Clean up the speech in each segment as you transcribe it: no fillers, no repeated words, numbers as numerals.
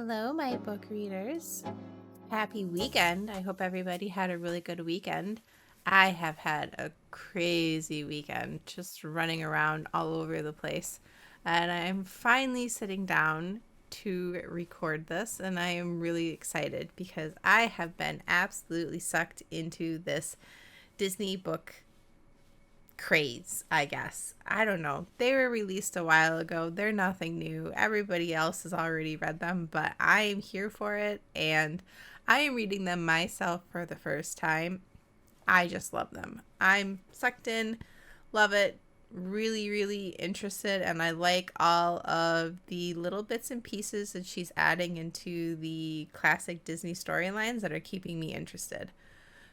Hello, my book readers. Happy weekend. I hope everybody had a really good weekend. I have had a crazy weekend, just running around all over the place. And I'm finally sitting down to record this, and I am really excited because I have been absolutely sucked into this Disney book craze, I guess. I don't know. They were released a while ago. They're nothing new. Everybody else has already read them, but I am here for it and I am reading them myself for the first time. I just love them. I'm sucked in, love it, really, really interested, and I like all of the little bits and pieces that she's adding into the classic Disney storylines that are keeping me interested.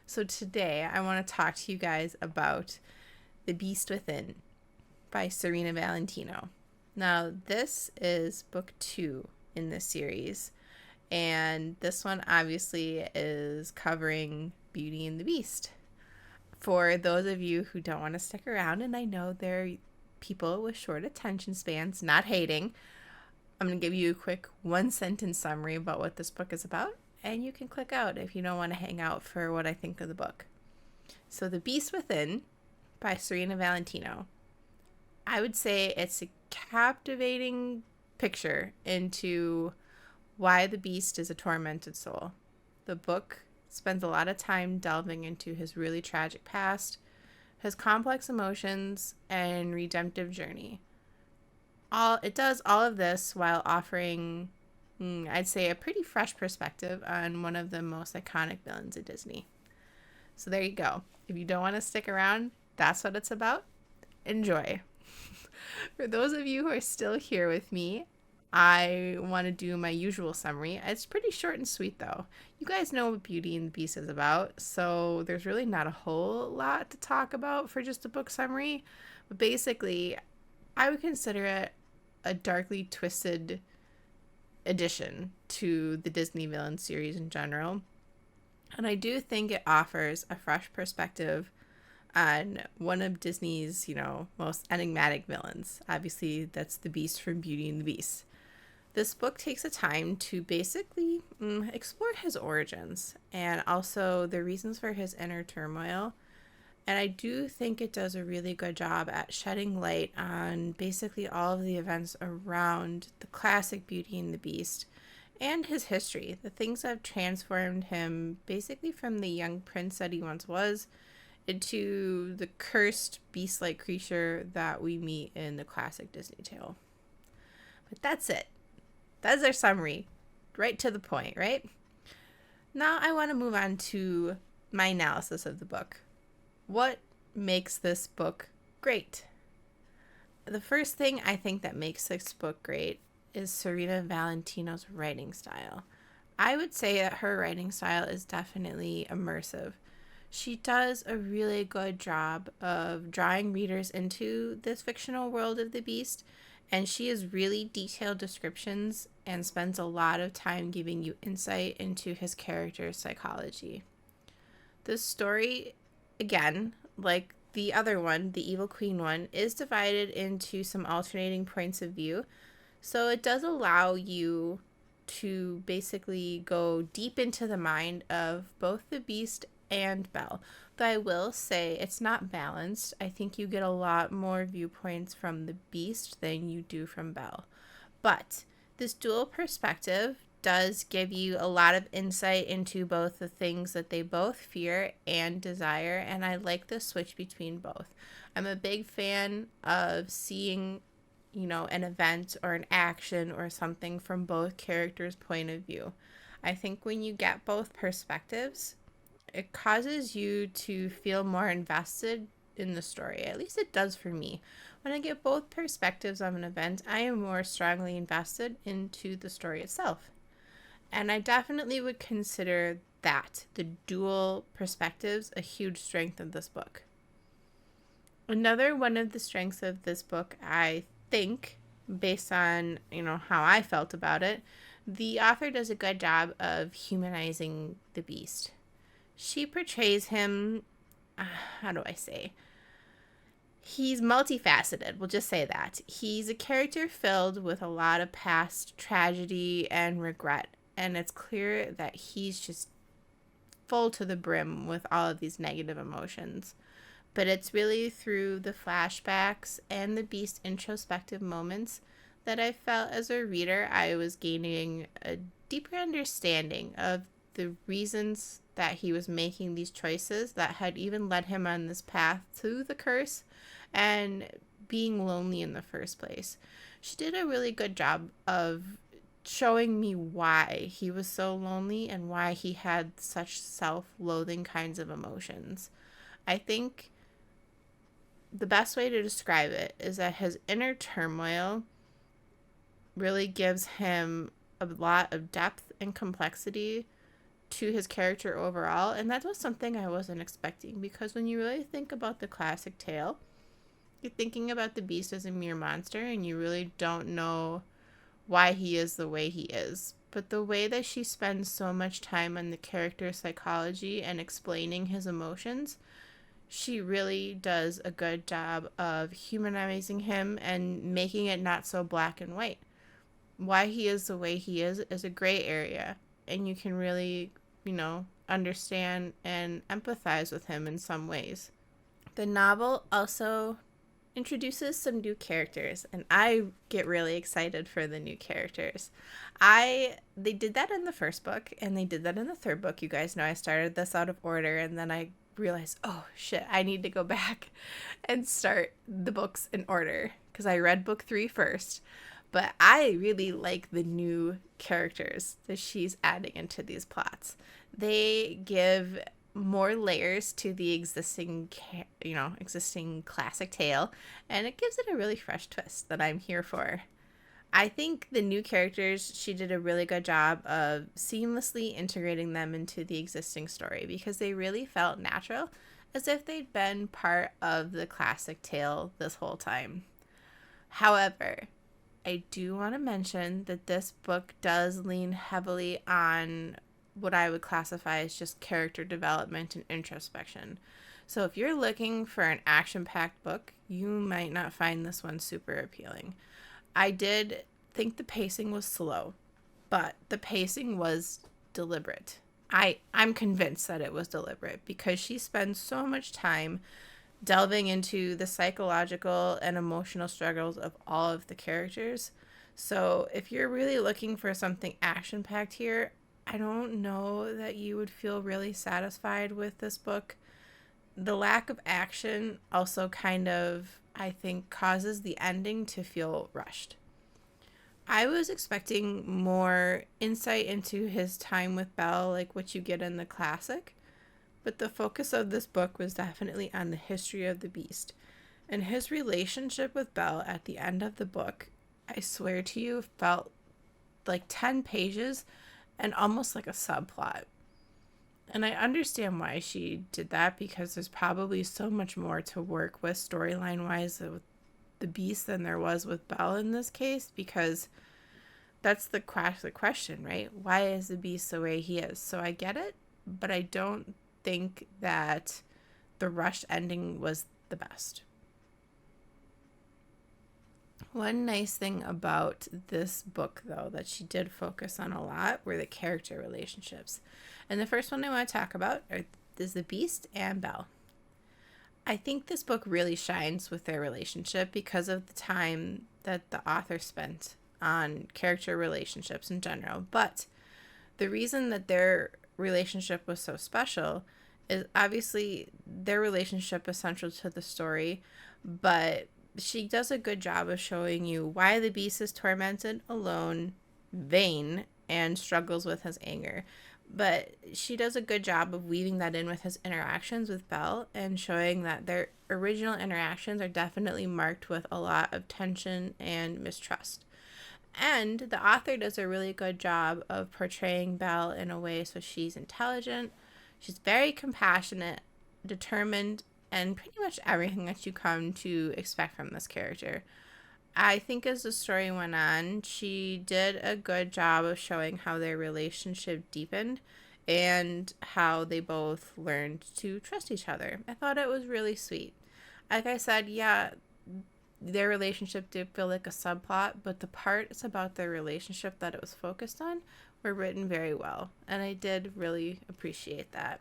So today I want to talk to you guys about The Beast Within by Serena Valentino. Now, this is book 2 in this series, and this one obviously is covering Beauty and the Beast. For those of you who don't want to stick around, and I know there are people with short attention spans, not hating, I'm going to give you a quick one-sentence summary about what this book is about, and you can click out if you don't want to hang out for what I think of the book. So, The Beast Within by Serena Valentino. I would say it's a captivating picture into why the beast is a tormented soul. The book spends a lot of time delving into his really tragic past, his complex emotions, and redemptive journey. It does all of this while offering, I'd say, a pretty fresh perspective on one of the most iconic villains of Disney. So there you go. If you don't want to stick around, that's what it's about. Enjoy. For those of you who are still here with me, I want to do my usual summary. It's pretty short and sweet, though. You guys know what Beauty and the Beast is about, so there's really not a whole lot to talk about for just a book summary. But basically, I would consider it a darkly twisted addition to the Disney villain series in general. And I do think it offers a fresh perspective on one of Disney's, most enigmatic villains. Obviously, that's the Beast from Beauty and the Beast. This book takes the time to basically explore his origins and also the reasons for his inner turmoil. And I do think it does a really good job at shedding light on basically all of the events around the classic Beauty and the Beast and his history, the things that have transformed him basically from the young prince that he once was into the cursed beast-like creature that we meet in the classic Disney tale. But that's it. That's our summary. Right to the point, right? Now I want to move on to my analysis of the book. What makes this book great? The first thing I think that makes this book great is Serena Valentino's writing style. I would say that her writing style is definitely immersive. She does a really good job of drawing readers into this fictional world of the Beast, and she has really detailed descriptions and spends a lot of time giving you insight into his character's psychology. This story, again, like the other one, the Evil Queen one, is divided into some alternating points of view, so it does allow you to basically go deep into the mind of both the Beast and Belle. But I will say it's not balanced. I think you get a lot more viewpoints from the Beast than you do from Belle. But this dual perspective does give you a lot of insight into both the things that they both fear and desire, and I like the switch between both. I'm a big fan of seeing, an event or an action or something from both characters' point of view. I think when you get both perspectives, it causes you to feel more invested in the story. At least it does for me. When I get both perspectives of an event, I am more strongly invested into the story itself. And I definitely would consider that, the dual perspectives, a huge strength of this book. Another one of the strengths of this book, I think, based on, how I felt about it, the author does a good job of humanizing the Beast. She portrays him, how do I say? He's multifaceted, we'll just say that. He's a character filled with a lot of past tragedy and regret, and it's clear that he's just full to the brim with all of these negative emotions. But it's really through the flashbacks and the Beast introspective moments that I felt as a reader I was gaining a deeper understanding of the reasons that he was making these choices that had even led him on this path to the curse and being lonely in the first place. She did a really good job of showing me why he was so lonely and why he had such self-loathing kinds of emotions. I think the best way to describe it is that his inner turmoil really gives him a lot of depth and complexity to his character overall, and that was something I wasn't expecting, because when you really think about the classic tale, you're thinking about the Beast as a mere monster and you really don't know why he is the way he is. But the way that she spends so much time on the character's psychology and explaining his emotions, she really does a good job of humanizing him and making it not so black and white. Why he is the way he is a gray area, and you can really, understand and empathize with him in some ways. The novel also introduces some new characters, and I get really excited for the new characters. They did that in the first book and they did that in the third book. You guys know I started this out of order, and then I realized, oh shit, I need to go back and start the books in order because I read book 3 first. But I really like the new characters that she's adding into these plots. They give more layers to the existing classic tale, and it gives it a really fresh twist that I'm here for. I think the new characters, she did a really good job of seamlessly integrating them into the existing story because they really felt natural, as if they'd been part of the classic tale this whole time. However, I do want to mention that this book does lean heavily on what I would classify as just character development and introspection. So if you're looking for an action-packed book, you might not find this one super appealing. I did think the pacing was slow, but the pacing was deliberate. I'm convinced that it was deliberate because she spends so much time delving into the psychological and emotional struggles of all of the characters. So if you're really looking for something action-packed here, I don't know that you would feel really satisfied with this book. The lack of action also kind of, I think, causes the ending to feel rushed. I was expecting more insight into his time with Belle, like what you get in the classic, but the focus of this book was definitely on the history of the Beast. And his relationship with Belle at the end of the book, I swear to you, felt like 10 pages and almost like a subplot. And I understand why she did that, because there's probably so much more to work with storyline-wise with the Beast than there was with Belle in this case, because that's the question, right? Why is the Beast the way he is? So I get it, but I don't think that the rushed ending was the best. One nice thing about this book, though, that she did focus on a lot were the character relationships. And the first one I want to talk about is the Beast and Belle. I think this book really shines with their relationship because of the time that the author spent on character relationships in general. But the reason that their relationship was so special is obviously their relationship is central to the story, but she does a good job of showing you why the Beast is tormented, alone, vain, and struggles with his anger. But she does a good job of weaving that in with his interactions with Belle and showing that their original interactions are definitely marked with a lot of tension and mistrust. And the author does a really good job of portraying Belle in a way so she's intelligent, she's very compassionate, determined, and pretty much everything that you come to expect from this character. I think as the story went on, she did a good job of showing how their relationship deepened and how they both learned to trust each other. I thought it was really sweet. like I said, yeah, their relationship did feel like a subplot, but the parts about their relationship that it was focused on were written very well, and I did really appreciate that.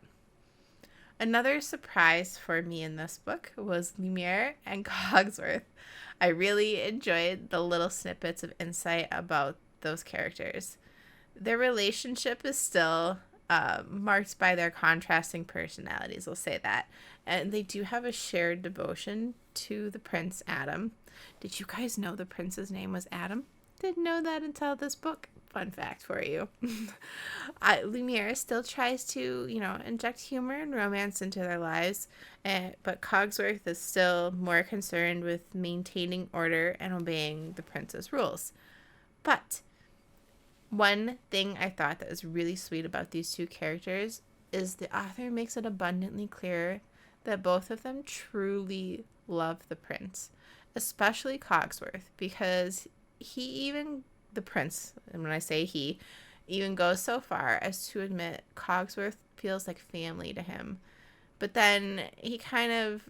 Another surprise for me in this book was Lumiere and Cogsworth. I really enjoyed the little snippets of insight about those characters. Their relationship is still marked by their contrasting personalities, we'll say that. And they do have a shared devotion to the prince Adam. Did you guys know the prince's name was Adam? Didn't know that until this book. Fun fact for you. Lumiere still tries to, inject humor and romance into their lives, but Cogsworth is still more concerned with maintaining order and obeying the prince's rules. But one thing I thought that was really sweet about these two characters is the author makes it abundantly clear that both of them truly love the prince, especially Cogsworth, because the prince, and when I say he, even goes so far as to admit Cogsworth feels like family to him. But then he kind of,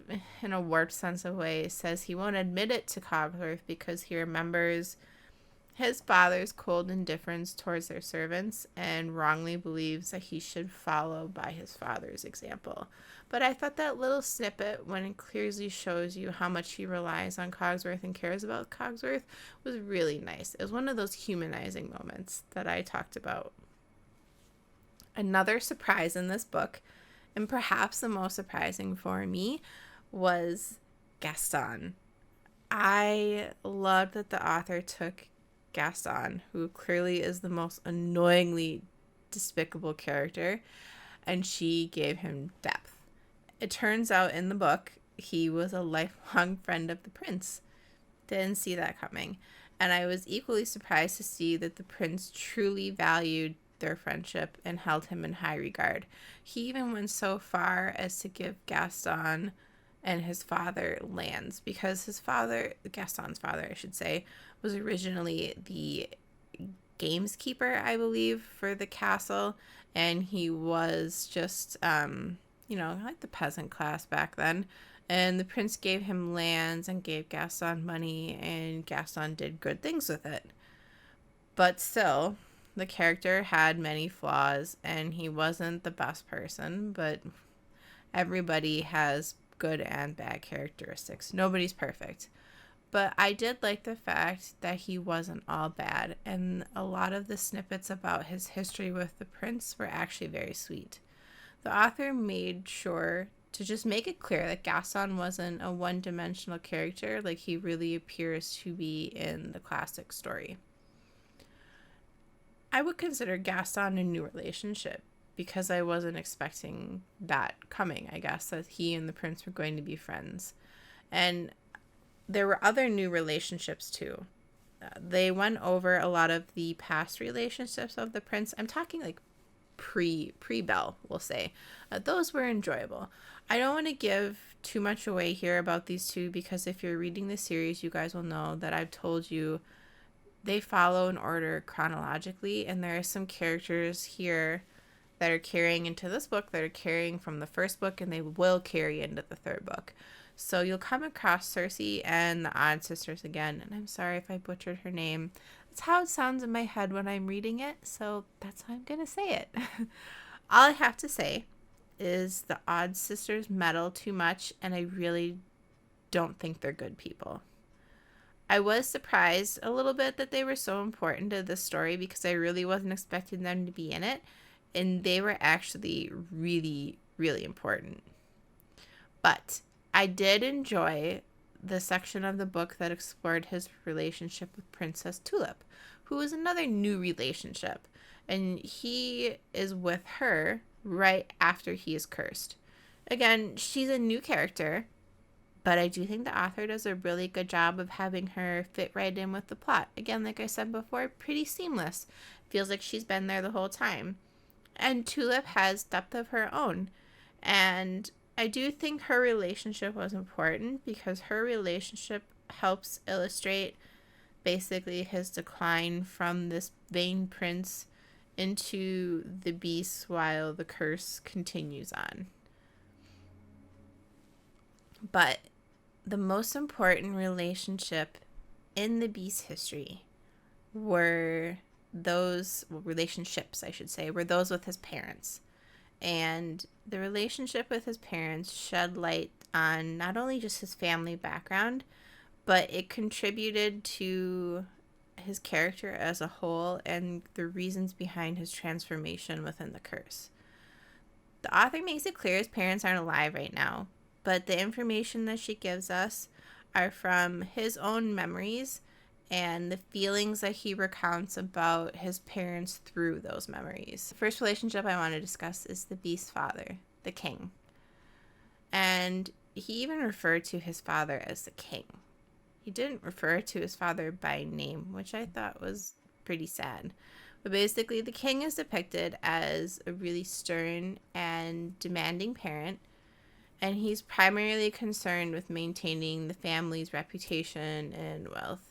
in a warped sense of way, says he won't admit it to Cogsworth because he remembers his father's cold indifference towards their servants and wrongly believes that he should follow by his father's example. But I thought that little snippet, when it clearly shows you how much he relies on Cogsworth and cares about Cogsworth, was really nice. It was one of those humanizing moments that I talked about. Another surprise in this book, and perhaps the most surprising for me, was Gaston. I loved that the author took Gaston, who clearly is the most annoyingly despicable character, and she gave him depth. It turns out in the book he was a lifelong friend of the prince. Didn't see that coming. And I was equally surprised to see that the prince truly valued their friendship and held him in high regard. He even went so far as to give Gaston and his father lands, because his father, Gaston's father, I should say, was originally the gameskeeper, I believe, for the castle, and he was just, like the peasant class back then. And the prince gave him lands and gave Gaston money, and Gaston did good things with it. But still, the character had many flaws, and he wasn't the best person, but everybody has good and bad characteristics. Nobody's perfect. But I did like the fact that he wasn't all bad, and a lot of the snippets about his history with the prince were actually very sweet. The author made sure to just make it clear that Gaston wasn't a one-dimensional character like he really appears to be in the classic story. I would consider Gaston a new relationship because I wasn't expecting that coming, I guess, that he and the prince were going to be friends. And there were other new relationships too. They went over a lot of the past relationships of the prince. I'm talking like pre-Belle, we'll say. Those were enjoyable. I don't want to give too much away here about these two, because if you're reading the series, you guys will know that I've told you they follow in order chronologically, and there are some characters here that are carrying into this book that are carrying from the first book, and they will carry into the third book. So you'll come across Circe and the Odd Sisters again, and I'm sorry if I butchered her name. That's how it sounds in my head when I'm reading it, so that's how I'm going to say it. All I have to say is the Odd Sisters meddle too much, and I really don't think they're good people. I was surprised a little bit that they were so important to this story, because I really wasn't expecting them to be in it, and they were actually really, really important. But I did enjoy the section of the book that explored his relationship with Princess Tulip, who is another new relationship, and he is with her right after he is cursed. Again, she's a new character, but I do think the author does a really good job of having her fit right in with the plot. Again, like I said before, pretty seamless. Feels like she's been there the whole time. And Tulip has depth of her own, and I do think her relationship was important because her relationship helps illustrate basically his decline from this vain prince into the beast while the curse continues on. But the most important relationship in the Beast's history were relationships, I should say, were those with his parents. And the relationship with his parents shed light on not only just his family background, but it contributed to his character as a whole and the reasons behind his transformation within the curse. The author makes it clear his parents aren't alive right now, but the information that she gives us are from his own memories and the feelings that he recounts about his parents through those memories. The first relationship I want to discuss is the Beast's father, the king. And he even referred to his father as the king. He didn't refer to his father by name, which I thought was pretty sad. But basically, the king is depicted as a really stern and demanding parent, and he's primarily concerned with maintaining the family's reputation and wealth.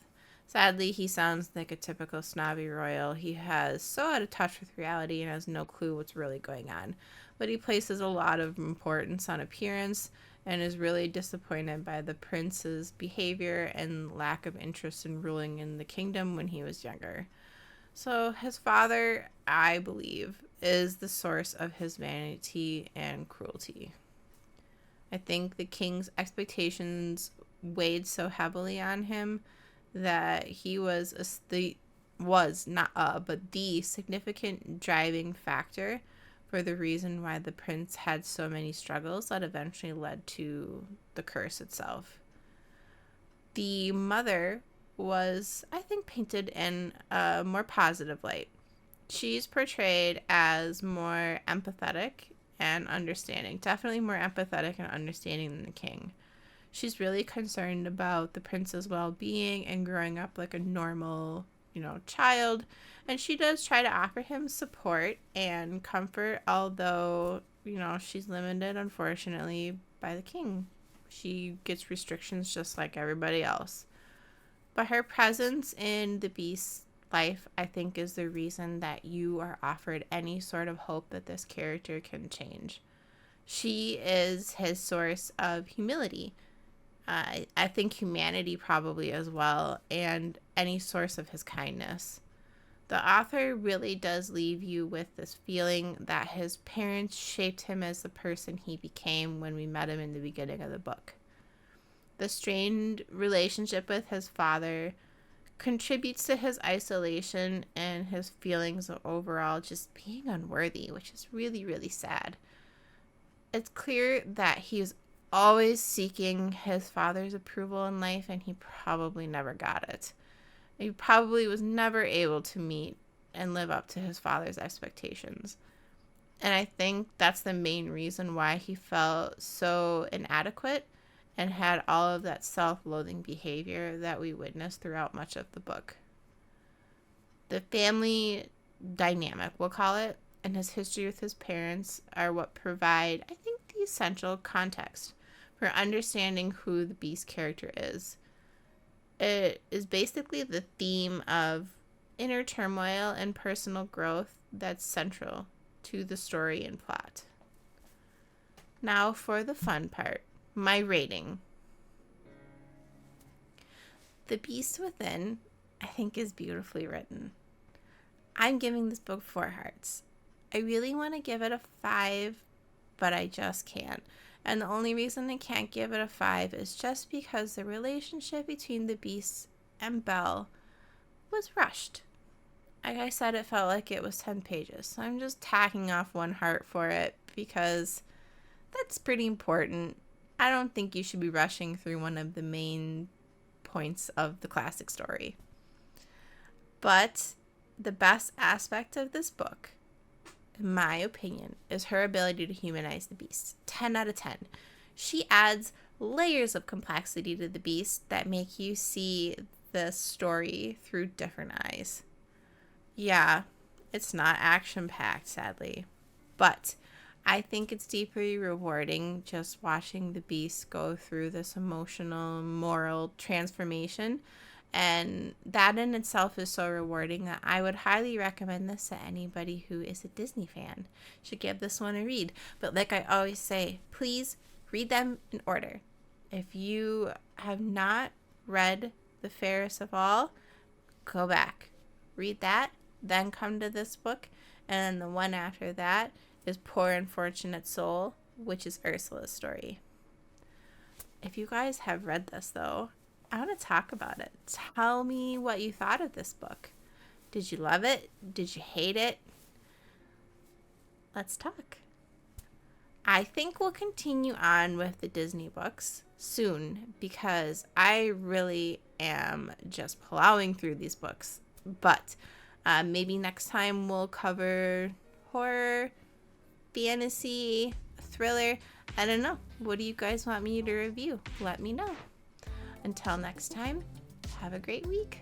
Sadly, he sounds like a typical snobby royal. He has so out of touch with reality and has no clue what's really going on. But he places a lot of importance on appearance and is really disappointed by the prince's behavior and lack of interest in ruling in the kingdom when he was younger. So his father, I believe, is the source of his vanity and cruelty. I think the king's expectations weighed so heavily on him that he was the significant driving factor for the reason why the prince had so many struggles that eventually led to the curse itself. The mother was, I think, painted in a more positive light. She's portrayed as more empathetic and understanding, definitely more empathetic and understanding than the king. She's really concerned about the prince's well-being and growing up like a normal, child. And she does try to offer him support and comfort, although, she's limited, unfortunately, by the king. She gets restrictions just like everybody else. But her presence in the Beast's life, I think, is the reason that you are offered any sort of hope that this character can change. She is his source of humility. I think humanity probably as well, and any source of his kindness. The author really does leave you with this feeling that his parents shaped him as the person he became when we met him in the beginning of the book. The strained relationship with his father contributes to his isolation and his feelings of overall just being unworthy, which is really, really sad. It's clear that he's always seeking his father's approval in life, and he probably never got it. He probably was never able to meet and live up to his father's expectations. And I think that's the main reason why he felt so inadequate and had all of that self-loathing behavior that we witnessed throughout much of the book. The family dynamic, we'll call it, and his history with his parents are what provide, I think, the essential context for understanding who the Beast character is. It is basically the theme of inner turmoil and personal growth that's central to the story and plot. Now for the fun part, my rating. The Beast Within, I think, is beautifully written. I'm giving this book 4 hearts. I really want to give it a 5, but I just can't. And the only reason I can't give it a 5 is just because the relationship between the Beast and Belle was rushed. Like I said, it felt like it was 10 pages. So I'm just tacking off 1 heart for it because that's pretty important. I don't think you should be rushing through one of the main points of the classic story. But the best aspect of this book, in my opinion, is her ability to humanize the Beast. 10 out of 10. She adds layers of complexity to the Beast that make you see the story through different eyes. Yeah, it's not action-packed, sadly, but I think it's deeply rewarding just watching the Beast go through this emotional, moral transformation. And that in itself is so rewarding that I would highly recommend this to anybody who is a Disney fan. Should give this one a read. But like I always say, please read them in order. If you have not read The Fairest of All, go back, read that, then come to this book, and then the one after that is Poor Unfortunate Soul, which is Ursula's story. If you guys have read this, though, I want to talk about it. Tell me what you thought of this book. Did you love it? Did you hate it? Let's talk. I think we'll continue on with the Disney books soon because I really am just plowing through these books. But maybe next time we'll cover horror, fantasy, thriller. I don't know. What do you guys want me to review? Let me know. Until next time, have a great week.